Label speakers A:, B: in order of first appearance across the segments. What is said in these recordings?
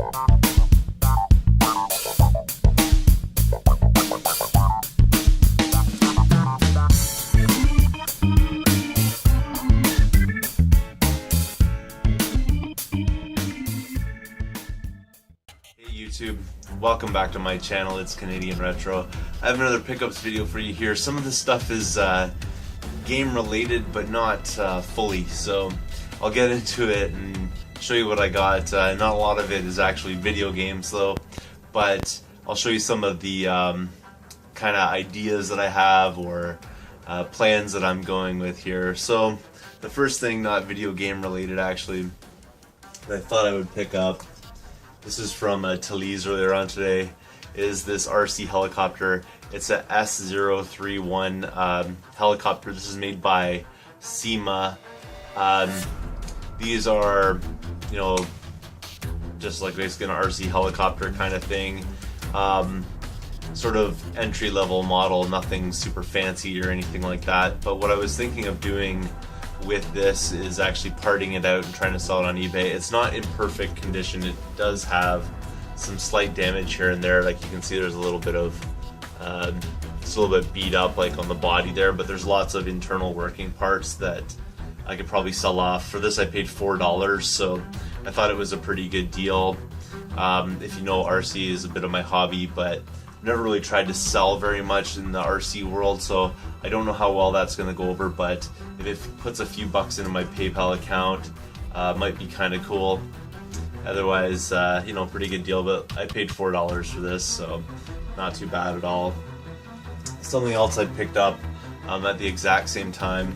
A: YouTube, welcome back to my channel. It's Canadian Retro. I have another pickups video for you here. Some of this stuff is game related but not fully, so I'll get into it and show you what I got. Not a lot of it is actually video games though, but I'll show you some of the kind of ideas that I have or plans that I'm going with here. So the first thing, not video game related actually, that I thought I would pick up, this is from Talese earlier on today, is this RC helicopter. It's a S031 helicopter. This is made by SEMA. These are, you know, just like basically an RC helicopter kind of thing. Sort of entry-level model, nothing super fancy or anything like that. But what I was thinking of doing with this is actually parting it out and trying to sell it on eBay. It's not in perfect condition. It does have some slight damage here and there. Like you can see, there's a little bit of it's a little bit beat up like on the body there, but there's lots of internal working parts that I could probably sell off. For this I paid $4, so I thought it was a pretty good deal. If you know, RC is a bit of my hobby, but I've never really tried to sell very much in the RC world, so I don't know how well that's going to go over, but if it puts a few bucks into my PayPal account, might be kind of cool. Otherwise, you know, pretty good deal, but I paid $4 for this, so not too bad at all. Something else I picked up at the exact same time,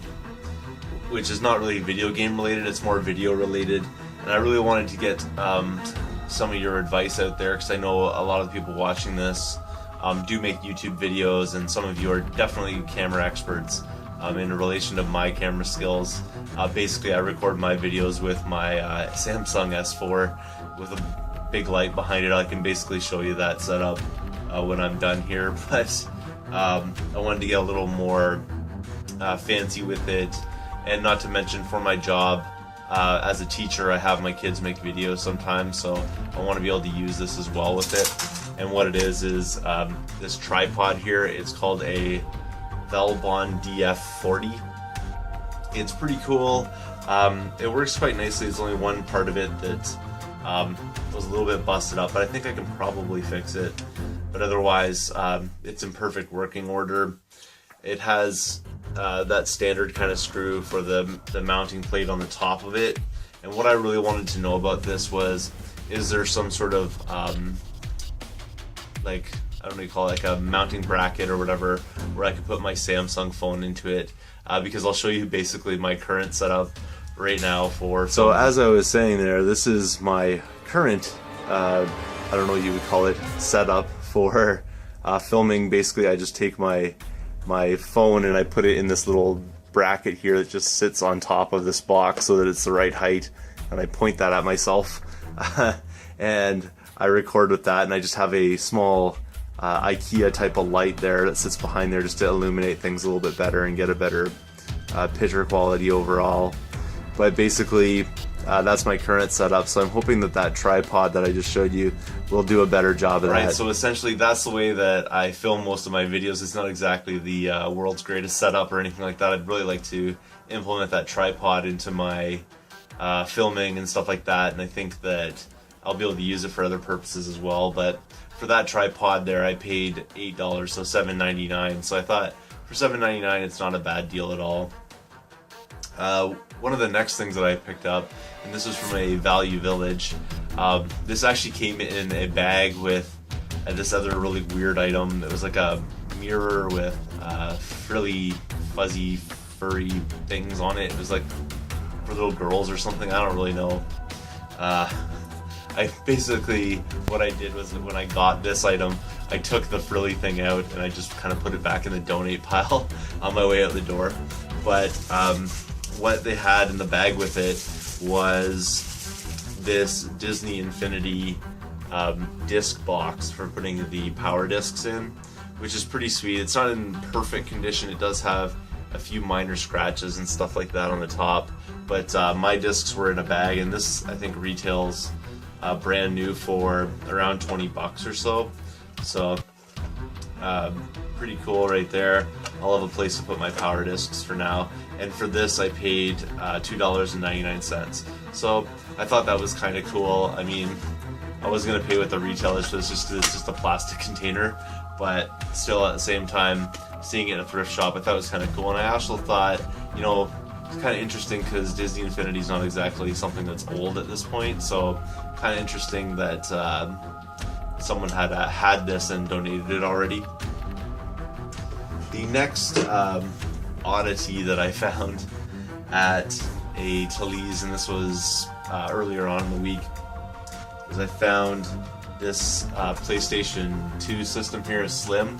A: which is not really video game related, it's more video related, and I really wanted to get some of your advice out there, because I know a lot of the people watching this do make YouTube videos, and some of you are definitely camera experts in relation to my camera skills. Basically, I record my videos with my Samsung S4 with a big light behind it. I can basically show you that setup when I'm done here, but I wanted to get a little more fancy with it, and not to mention for my job as a teacher, I have my kids make videos sometimes, so I want to be able to use this as well with it. And what it is this tripod here. It's called a Velbon DF40. It's pretty cool. It works quite nicely. There's only one part of it that was a little bit busted up, but I think I can probably fix it. But otherwise, it's in perfect working order. It has that standard kind of screw for the mounting plate on the top of it. And what I really wanted to know about this was, is there some sort of like, I don't know what you call it, like a mounting bracket or whatever, where I could put my Samsung phone into it, because I'll show you basically my current setup right now for. So as I was saying there, this is my current, I don't know what you would call it, setup for filming. Basically, I just take my phone and I put it in this little bracket here that just sits on top of this box so that it's the right height, and I point that at myself and I record with that, and I just have a small IKEA type of light there that sits behind there just to illuminate things a little bit better and get a better picture quality overall. But basically that's my current setup, so I'm hoping that that tripod that I just showed you will do a better job of that. Right, so essentially that's the way that I film most of my videos. It's not exactly the world's greatest setup or anything like that. I'd really like to implement that tripod into my filming and stuff like that, and I think that I'll be able to use it for other purposes as well. But for that tripod there, I paid $8, so $7.99. So I thought for $7.99 it's not a bad deal at all. One of the next things that I picked up, and this was from a Value Village, this actually came in a bag with this other really weird item. It was like a mirror with frilly, fuzzy, furry things on it. It was like for little girls or something, I don't really know. I basically, what I did was when I got this item, I took the frilly thing out and I just kind of put it back in the donate pile on my way out the door. But what they had in the bag with it was this Disney Infinity disc box for putting the power discs in, which is pretty sweet. It's not in perfect condition. It does have a few minor scratches and stuff like that on the top, but my discs were in a bag, and this I think retails brand new for around 20 bucks or so. So pretty cool right there. I'll have a place to put my power discs for now. And for this I paid $2.99. So I thought that was kind of cool. I mean, I was gonna pay with the retailers for this, it's just a plastic container, but still at the same time, seeing it in a thrift shop, I thought it was kind of cool. And I also thought, you know, it's kind of interesting because Disney Infinity is not exactly something that's old at this point, so kind of interesting that someone had this and donated it already. The next oddity that I found at a Talese, and this was earlier on in the week, is I found this PlayStation 2 system here, Slim.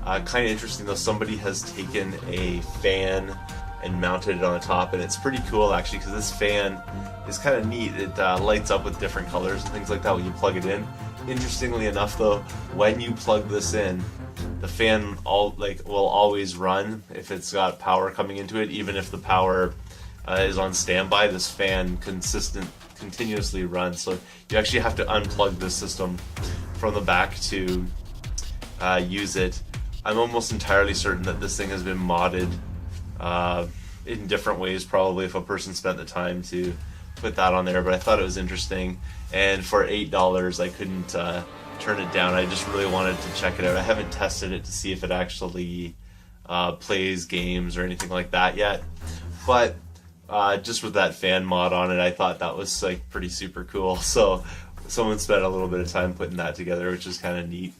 A: Kind of interesting though, somebody has taken a fan and mounted it on the top, and it's pretty cool actually, because this fan is kind of neat. It lights up with different colors and things like that when you plug it in. Interestingly enough though, when you plug this in, the fan will always run if it's got power coming into it, even if the power is on standby. This fan continuously runs, so you actually have to unplug this system from the back to use it. I'm almost entirely certain that this thing has been modded in different ways, probably, if a person spent the time to put that on there, but I thought it was interesting. And for $8 I couldn't turn it down. I just really wanted to check it out. I haven't tested it to see if it actually plays games or anything like that yet, but just with that fan mod on it, I thought that was like pretty super cool. So someone spent a little bit of time putting that together, which is kind of neat.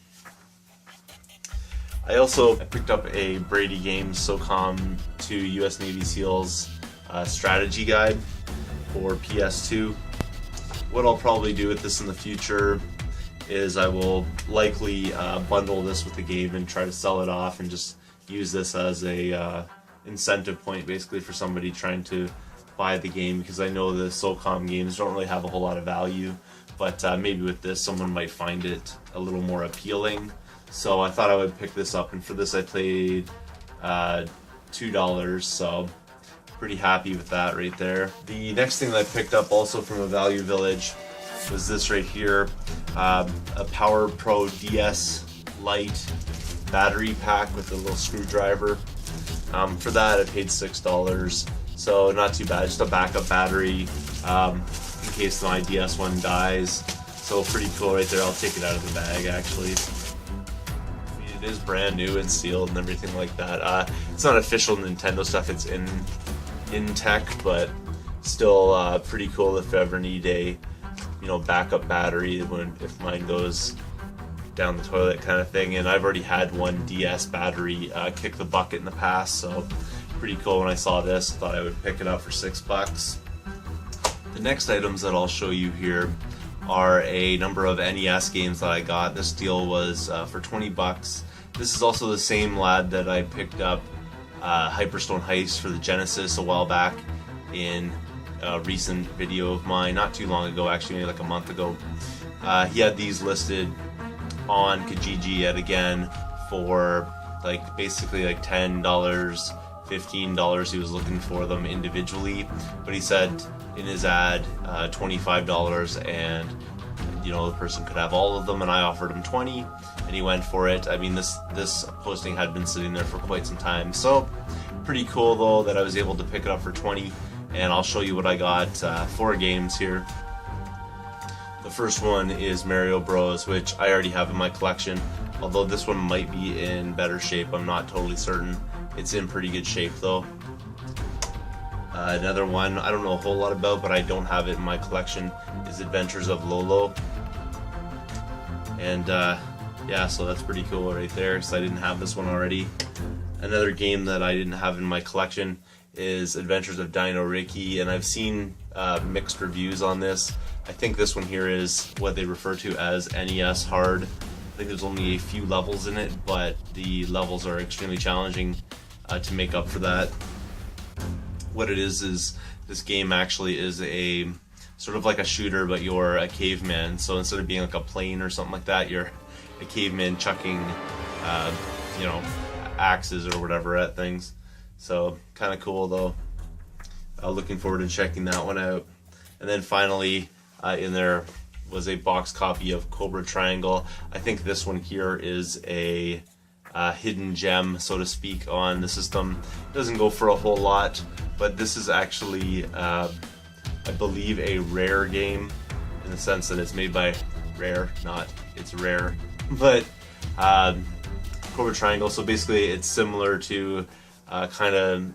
A: I picked up a Brady Games SOCOM 2 US Navy SEALs strategy guide for PS2. What I'll probably do with this in the future is I will likely bundle this with the game and try to sell it off and just use this as a incentive point basically for somebody trying to buy the game, because I know the SOCOM games don't really have a whole lot of value, but maybe with this someone might find it a little more appealing. So I thought I would pick this up, and for this I paid $2, so pretty happy with that right there. The next thing that I picked up also from a Value Village was this right here, a Power Pro DS Lite battery pack with a little screwdriver. For that I paid $6, so not too bad, just a backup battery in case my DS one dies. So pretty cool right there. I'll take it out of the bag actually. It is brand new and sealed and everything like that. It's not official Nintendo stuff, it's in tech, but still pretty cool if you ever need a backup battery if mine goes down the toilet kind of thing. And I've already had one DS battery kick the bucket in the past, so pretty cool. When I saw this, I thought I would pick it up for $6. The next items that I'll show you here are a number of NES games that I got. This deal was for 20 bucks. This is also the same lad that I picked up Hyperstone Heist for the Genesis a while back in a recent video of mine, not too long ago actually, maybe like a month ago. He had these listed on Kijiji yet again for basically $10, $15. He was looking for them individually, but he said in his ad $25, and the person could have all of them, and I offered him 20 and he went for it. I mean, this posting had been sitting there for quite some time, so pretty cool though that I was able to pick it up for 20. And I'll show you what I got. 4 games here. The first one is Mario Bros, which I already have in my collection, although this one might be in better shape. I'm not totally certain. It's in pretty good shape though. Another one I don't know a whole lot about, but I don't have it in my collection, is Adventures of Lolo. And yeah, so that's pretty cool right there, because I didn't have this one already. Another game that I didn't have in my collection is Adventures of Dino Ricky, and I've seen mixed reviews on this. I think this one here is what they refer to as NES hard. I think there's only a few levels in it, but the levels are extremely challenging to make up for that. What it is this game actually is a sort of like a shooter, but you're a caveman. So instead of being like a plane or something like that, you're a caveman chucking axes or whatever at things. So kind of cool though. Looking forward to checking that one out. And then finally in their was a box copy of Cobra Triangle. I think this one here is a hidden gem, so to speak, on the system. It doesn't go for a whole lot, but this is actually, I believe, a rare game in the sense that it's made by Rare, not it's rare, but Cobra Triangle. So basically, it's similar to kind of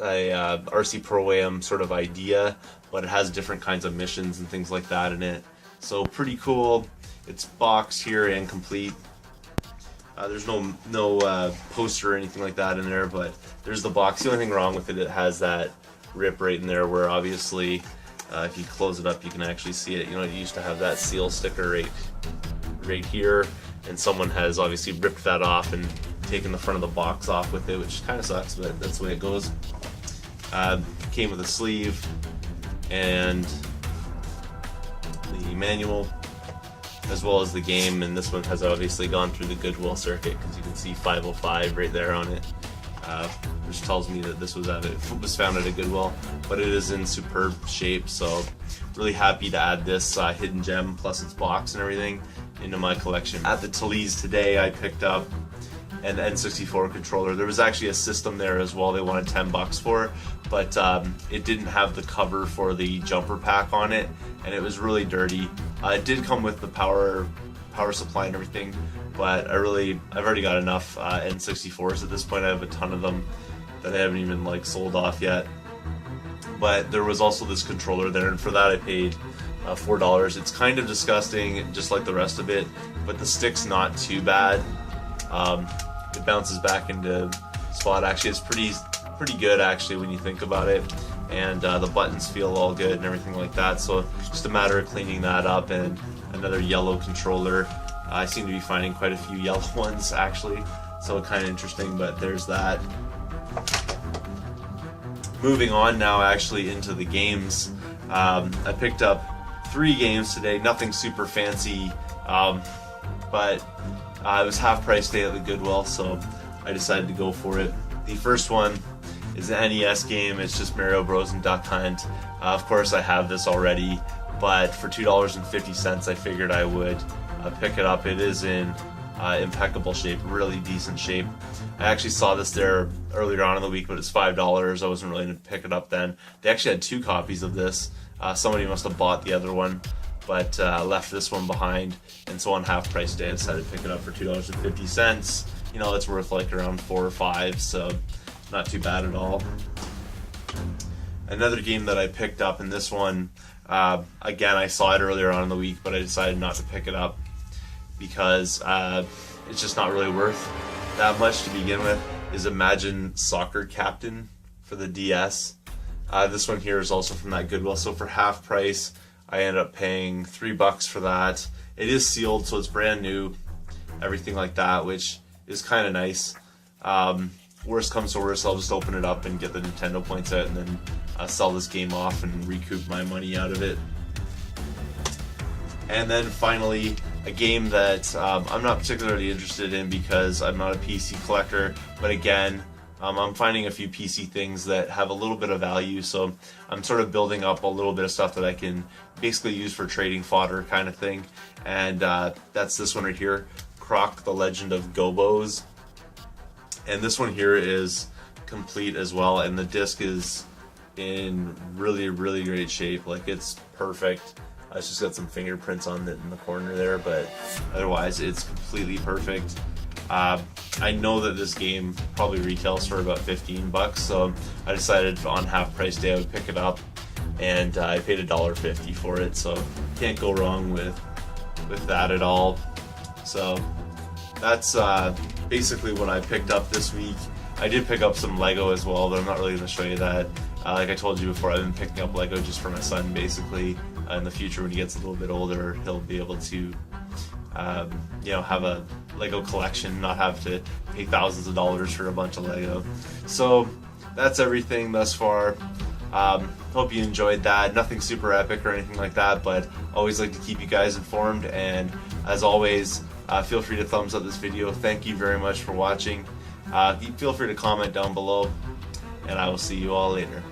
A: a RC Pro-Am sort of idea, but it has different kinds of missions and things like that in it. So pretty cool. It's boxed here and complete. There's no poster or anything like that in there, but there's the box. The only thing wrong with it, it has that rip right in there where obviously if you close it up you can actually see it. You know, it used to have that seal sticker right here, and someone has obviously ripped that off and taken the front of the box off with it, which kind of sucks, but that's the way it goes. Came with a sleeve and the manual as well as the game, and this one has obviously gone through the Goodwill circuit because you can see 505 right there on it, which tells me that this was found at a Goodwill, but it is in superb shape. So really happy to add this hidden gem plus its box and everything into my collection. At the Talese today I picked up an N64 controller. There was actually a system there as well they wanted $10 for, but it didn't have the cover for the jumper pack on it, and it was really dirty. It did come with the power supply and everything, but I've already got enough N64s at this point. I have a ton of them that I haven't even like sold off yet. But there was also this controller there, and for that I paid $4. It's kind of disgusting, just like the rest of it, but the stick's not too bad. It bounces back into spot. Actually, it's pretty good actually when you think about it, and the buttons feel all good and everything like that. So just a matter of cleaning that up. And another yellow controller. I seem to be finding quite a few yellow ones actually, so kind of interesting, but there's that. Moving on now actually into the games. I picked up 3 games today, nothing super fancy, but it was half price day at the Goodwill, so I decided to go for it. The first one is an NES game. It's just Mario Bros. And Duck Hunt. Of course I have this already, but for $2.50 I figured I would pick it up. It is in impeccable shape, really decent shape. I actually saw this there earlier on in the week, but it's $5. I wasn't really going to pick it up then. They actually had 2 copies of this. Somebody must have bought the other one, but left this one behind, and so on half price day I decided to pick it up for $2.50. You know, it's worth like around $4 or $5, so not too bad at all. Another game that I picked up, and this one, again, I saw it earlier on in the week, but I decided not to pick it up because it's just not really worth that much to begin with, is Imagine Soccer Captain for the DS. This one here is also from that Goodwill, so for half price I ended up paying $3 for that. It is sealed, so it's brand new, everything like that, which is kind of nice. Worst comes to worst, I'll just open it up and get the Nintendo points out and then sell this game off and recoup my money out of it. And then finally, a game that I'm not particularly interested in because I'm not a PC collector, but again, I'm finding a few PC things that have a little bit of value, so I'm sort of building up a little bit of stuff that I can basically use for trading fodder kind of thing, and that's this one right here, Croc the Legend of Gobos. And this one here is complete as well, and the disc is in really, really great shape. Like, it's perfect. It's just got some fingerprints on it in the corner there, but otherwise it's completely perfect. I know that this game probably retails for about $15, so I decided on half price day I would pick it up, and I paid $1.50 for it, so can't go wrong with that at all. So that's basically what I picked up this week. I did pick up some Lego as well, but I'm not really going to show you that. Like I told you before, I've been picking up Lego just for my son, basically. In the future, when he gets a little bit older, he'll be able to have a Lego collection, not have to pay thousands of dollars for a bunch of Lego. So that's everything thus far. Hope you enjoyed that. Nothing super epic or anything like that, but always like to keep you guys informed, and as always, feel free to thumbs up this video. Thank you very much for watching. Feel free to comment down below, and I will see you all later.